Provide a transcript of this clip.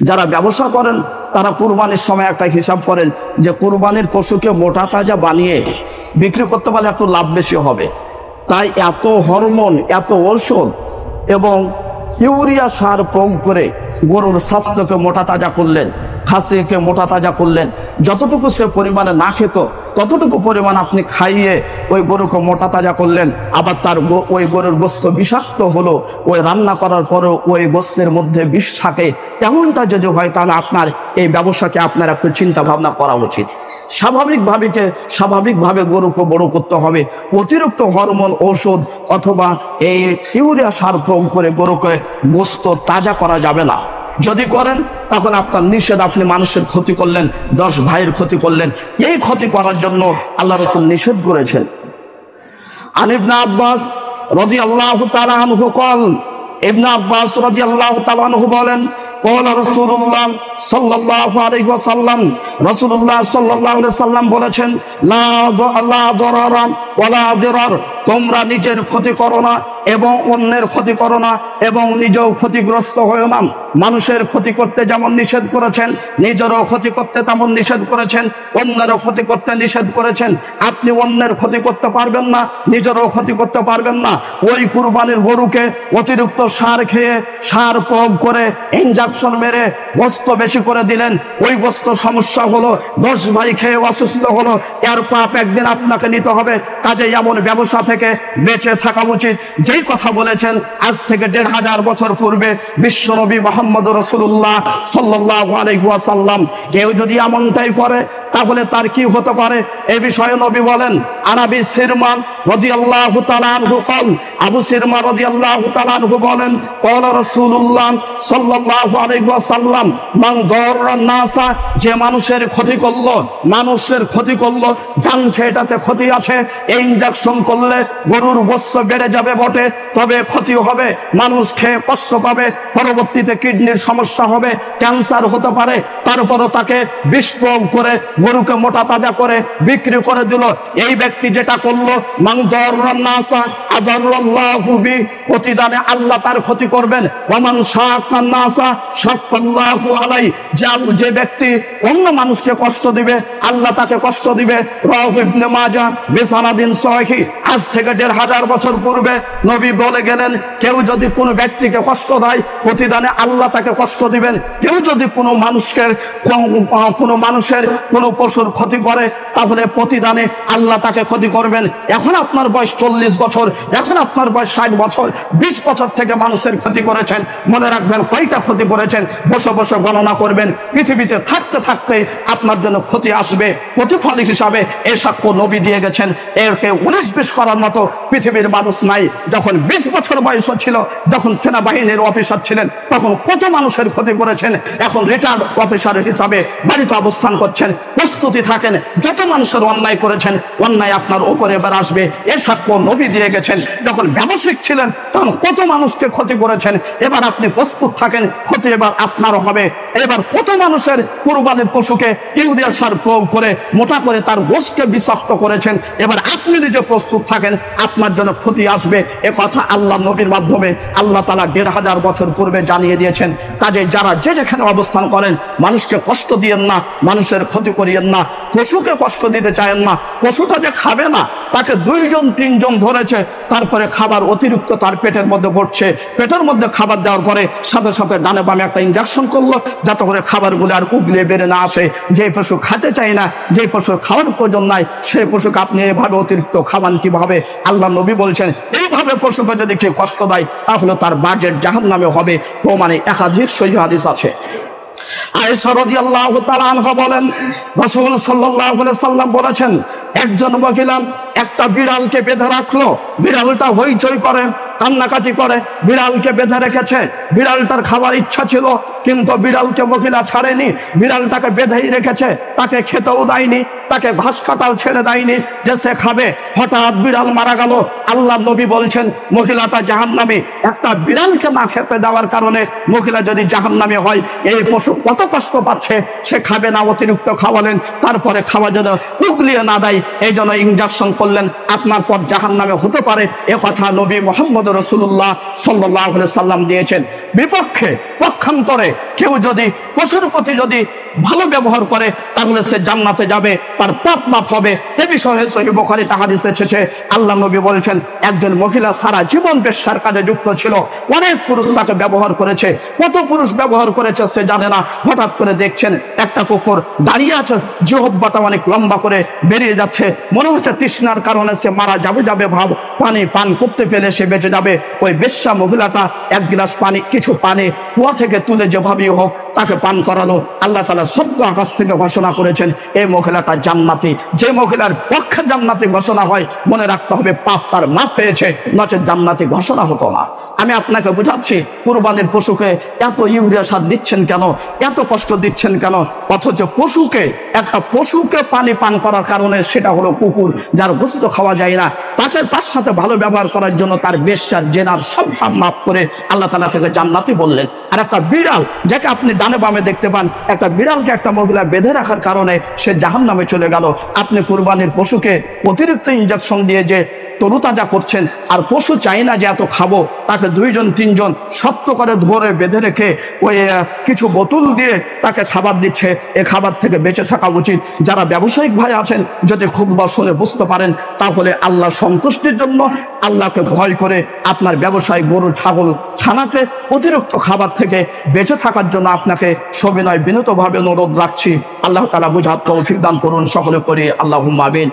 যারা ব্যবসা করেন তারা কুরবানির সময় একটা হিসাব করেন যে কুরবানির পশুকে মোটা তাজা বানিয়ে বিক্রি করতে পারলে একটু লাভ বেশি হবে। তাই এত হরমোন, এত ঔষধ এবং ইউরিয়া সার প্রয়োগ করে গরুর স্বাস্থ্যকে মোটা তাজা করলেন, খাসিকে মোটা তাজা করলেন। যতটুকু সে পরিমাণে না খেত ততটুকু পরিমাণ আপনি খাইয়ে ওই গরুকে মোটা তাজা করলেন। আবার তার ওই গরুর গোস্ত বিষাক্ত হলো, ওই রান্না করার পরেও ওই গোস্তের মধ্যে বিষ থাকে, এমনটা যদি হয় তাহলে আপনার এই ব্যবসাকে আপনার একটু চিন্তা ভাবনা করা উচিত। স্বাভাবিকভাবে গরুকে বড় করতে হবে। অতিরিক্ত হরমোন, ঔষধ অথবা এই ইউরিয়া সার প্রয়োগ করে গরুকে গোস্ত তাজা করা যাবে না। যদি করেন তাহলে আপনার নিষেধ, আপনি মানুষের ক্ষতি করলেন, 10 ভাইয়ের ক্ষতি করলেন। এই ক্ষতি করার জন্য আল্লাহ রাসূল নিষেধ করেছেন। আন ইবনে আব্বাস রাদিয়াল্লাহু তাআলা আনহু قال, ইবনে আব্বাস রাদিয়াল্লাহু তাআলা আনহু বলেন, قال রাসূলুল্লাহ সাল্লাল্লাহু আলাইহি ওয়াসাল্লাম, রাসূলুল্লাহ সাল্লাল্লাহু আলাইহি ওয়াসাল্লাম বলেছেন, লা দরারা ওয়ালা দিরার, তোমরা নিজের ক্ষতি করো না এবং অন্যের ক্ষতি করো না এবং নিজেও ক্ষতিগ্রস্ত হয়ো না। মানুষের ক্ষতি করতে যেমন নিষেধ করেছেন, নিজেরও ক্ষতি করতে তেমন নিষেধ করেছেন, অন্যেরও ক্ষতি করতে নিষেধ করেছেন। আপনি অন্যের ক্ষতি করতে পারবেন না, নিজেরও ক্ষতি করতে পারবেন না। ওই কুরবানির গরুকে অতিরিক্ত সার খেয়ে, সার প্রয়োগ করে, ইনজেকশন মেরে গোস্ত বেশি করে দিলেন, ওই গোস্ত সমস্যা হলো, 10 ভাই খেয়ে অসুস্থ হলো, এর পাপ একদিন আপনাকে নিতে হবে। কাজে এমন ব্যবসা থেকে বেঁচে থাকা উচিত। যেই কথা বলেছেন আজ থেকে 1500 বছর পূর্বে বিশ্বনবী মুহাম্মদ রাসূলুল্লাহ সাল্লাল্লাহু আলাইহি ওয়াসাল্লাম, কেউ যদি এমনটাই করে তাহলে তার কি হতে পারে এই বিষয়ে নবী বলেন, আনাবি সিরমান রাদিয়াল্লাহু তাআলা আনহু قال, আবু সিরমা রাদিয়াল্লাহু তাআলা আনহু বলেন, قال রাসূলুল্লাহ সাল্লাল্লাহু আলাইহি ওয়াসাল্লাম, মান দারান নাসা, যে মানুষের ক্ষতি করলো, জানছে এটাতে ক্ষতি আছে, এই ইনজেকশন করলে গরুর গোশত বেড়ে যাবে বটে, তবে ক্ষতি হবে, মানুষ খেয়ে কষ্ট পাবে, পরবর্তীতে কিডনির সমস্যা হবে, ক্যান্সার হতে পারে, তারপরও তাকে বিষ প্রয়োগ করে গরুকে মোটা তাজা করে বিক্রি করে দিল। এই ব্যক্তি যেটা করলো, মান দারান নাসা আদারাল্লাহু বি, প্রতিদানে আল্লাহ তার ক্ষতি করবেন। ওয়ামান শাক্কান নাসা শাক্কাল্লাহু আলাইহি, যে ব্যক্তি অন্য মানুষকে কষ্ট দিবে আল্লাহ তাকে কষ্ট দিবে। রাওয়াহু ইবনে মাজাহ বিসানাদিন সহিহ। আজ থেকে 1500 বছর পূর্বে নবী বলে গেলেন, কেউ যদি কোনো ব্যক্তিকে কষ্ট দেয় প্রতিদানে আল্লাহ তাকে কষ্ট দিবেন। কেউ যদি কোনো মানুষের কোনো পশুর ক্ষতি করে তাহলে প্রতিদানে আল্লাহ তাকে ক্ষতি করবেন। এখন আপনার বয়স 40 বছর, এখন আপনার বয়স 60 বছর, 20 বছর থেকে মানুষের ক্ষতি করেছেন। মনে রাখবেন কয়টা ক্ষতি করেছেন, বসে বসে গণনা করবেন। পৃথিবীতে থাকতে থাকতে আপনার জন্য ক্ষতি আসবে, প্রতিফল হিসাবে এ সাক্ষ্য নবী দিয়ে গেছেন। এরকে 19-20 করার মতো পৃথিবীর মানুষ নাই। যখন 20 বছর বয়স ছিল, যখন সেনাবাহিনীর অফিসার ছিলেন, তখন কত মানুষের ক্ষতি করেছেন। এখন রিটায়ার্ড অফিসার হিসাবে বাড়িতে অবস্থান করছেন, প্রস্তুতি থাকেন, যত মানুষের অন্যায় করেছেন অন্যায় আপনার উপরে এবার আসবে, এ সাক্ষ্য নবী দিয়ে গেছেন। যখন ব্যবসায়িক ছিলেন তখন কত মানুষকে ক্ষতি করেছেন, এবার আপনি প্রস্তুত থাকেন, ক্ষতি এবার আপনার হবে। এবার কত মানুষের কুরবানির পশুকে ইউরিয়া সার প্রয়োগ করে মোটা করে তার গোশতকে বিষাক্ত করেছেন, এবার আপনি নিজে প্রস্তুত থাকেন, আপনার জন্য ক্ষতি আসবে। এ কথা আল্লাহ নবীর মাধ্যমে আল্লাহ তাআলা 1500 বছর পূর্বে জানিয়ে দিয়েছেন। কাজে যারা যেখানে অবস্থান করেন মানুষকে কষ্ট দিয়েন না, মানুষের ক্ষতি করিয়েন না, পশুকে কষ্ট দিতে চায়েন না। পশুটা যে খাবে না, তাকে 2-3 ধরেছে, তারপরে খাবার অতিরিক্ত তার পেটের মধ্যে পড়ছে, পেটের মধ্যে খাবার দেওয়ার পরে সাথে সাথে ডানে বামে একটা ইনজেকশন করলো যাতে করে খাবারগুলো আর উগলে বেড়ে না আসে। যে পশু খেতে চায় না, যে পশুর খাওয়ার প্রয়োজন নাই, সেই পশুকে আপনি এভাবে অতিরিক্ত খাওয়ান কিভাবে? আল্লাহ নবী বলছেন, এইভাবে পশুকে যদি কেউ কষ্ট দেয় তাহলে তার বাজেট জাহান্নামে হবে। প্রমাণে একাধিক সহিহ হাদিস আছে। আয়েশা রাদিয়াল্লাহু তাআলা আনহা বলেন, রাসূল সাল্লাল্লাহু আলাইহি সাল্লাম বলেছেন, একজন মহিলা একটা বিড়ালকে বেঁধে রাখলো, বিড়ালটা হইচই করে, কান্নাকাটি করে, বিড়ালকে বেঁধে রেখেছে। বিড়ালটার খাবার ইচ্ছা ছিল কিন্তু বিড়ালকে মহিলা ছাড়েনি, বিড়ালটাকে বেঁধেই রেখেছে, তাকে খেতেও দেয়নি, তাকে ঘাস কাটাও ছেড়ে দেয়নি যে সে খাবে। হঠাৎ বিড়াল মারা গেল। আল্লাহ নবী বলছেন মহিলাটা জাহান্নামী। একটা বিড়ালকে না খেতে দেওয়ার কারণে মহিলা যদি জাহান্নামী হয়, এই পশু কত কষ্ট পাচ্ছে, সে খাবে না, অতিরিক্ত খাওয়ালেন, তারপরে খাওয়া যেন উগলিয়ে না দেয়, এই জন্য ইনজেকশন করলেন, আপনার পর জাহান্নামে হতে পারে। এ কথা নবী মুহাম্মদ রাসূলুল্লাহ সাল্লাল্লাহু আলাইহি সাল্লাম দিয়েছেন। বিপক্ষে পক্ষান্তরে কেউ যদি পশুর প্রতি যদি ভালো ব্যবহার করে তাহলে সে জান্নাতে যাবে, তার পাপ মাফ হবে। এ বিষয়ে সহিহ বুখারীতে হাদিস এসেছে, আল্লাহ নবী বলেছেন একজন মহিলা সারা জীবন বেশ্যার কাজে যুক্ত ছিল, অনেক পুরুষ তাকে ব্যবহার করেছে, কত পুরুষ ব্যবহার করেছে সে জানে না। হঠাৎ করে দেখছেন একটা কুকুর দাঁড়িয়ে আছে, জিহ্বাটা অনেক লম্বা করে বেরিয়ে যাচ্ছে, মনে হচ্ছে তৃষ্ণার কারণে সে মারা যাবে ভাব, পানি পান করতে পেলে সে বেঁচে যাবে। ওই বেশ্যা মহিলাটা এক গ্লাস পানি, কিছু পানি কুয়া থেকে তুলে যেভাবেই হোক তাকে পান করালো। আল্লাহ তাআলা সত্য আকাশ থেকে ঘোষণা করেছেন এই মহিলাটা জান্নাতি। যে মহিলার পক্ষে জান্নাতি ঘোষণা হয় মনে রাখতে হবে পাপ তার মাফ হয়েছে, নচেত জান্নাতি ঘোষণা হতো না। আমি আপনাকে বুঝাচ্ছি কুরবানির পশুকে এত ইউরিয়া সার দিচ্ছেন কেন, এত কষ্ট দিচ্ছেন কেন, অথচ একটা পশুকে পানি পান করার কারণে, সেটা হলো কুকুর যার গোশত খাওয়া যায় না, তার সাথে ভালো ব্যবহার করার জন্য তার বেশ্যার জেনার সব পাপ মাফ করে আল্লাহ তাআলা থেকে জান্নাতি বললেন। আর একটা বিড়াল যাকে আপনি ডানে বামে দেখতে পান, একটা বিড়ালকে একটা মহিলা বেঁধে রাখার কারণে সে জাহান্নামে চলে গেল। আপনি কুরবানির পশুকে অতিরিক্ত ইনজেকশন দিয়ে যে তরুতাজা করছেন, আর পশু চাই না যে এত খাবো, তাকে 2-3 জন শক্ত করে ধরে বেঁধে রেখে ওই কিছু বোতল দিয়ে তাকে খাবার দিচ্ছে। এ খাবার থেকে বেঁচে থাকা উচিত। যারা ব্যবসায়িক ভাই আছেন, যদি খুতবা শুনে বুঝতে পারেন, তাহলে আল্লাহ সন্তুষ্টির জন্য আল্লাহকে ভয় করে আপনার ব্যবসায় গরু ছাগল ছানাকে অতিরিক্ত খাবার থেকে বেঁচে থাকার জন্য আপনাকে সবিনয় বিনীতভাবে অনুরোধ রাখছি। আল্লাহ তাআলা বুঝার তৌফিক দান করুন সকলে করে, আল্লাহুম্মা আমিন।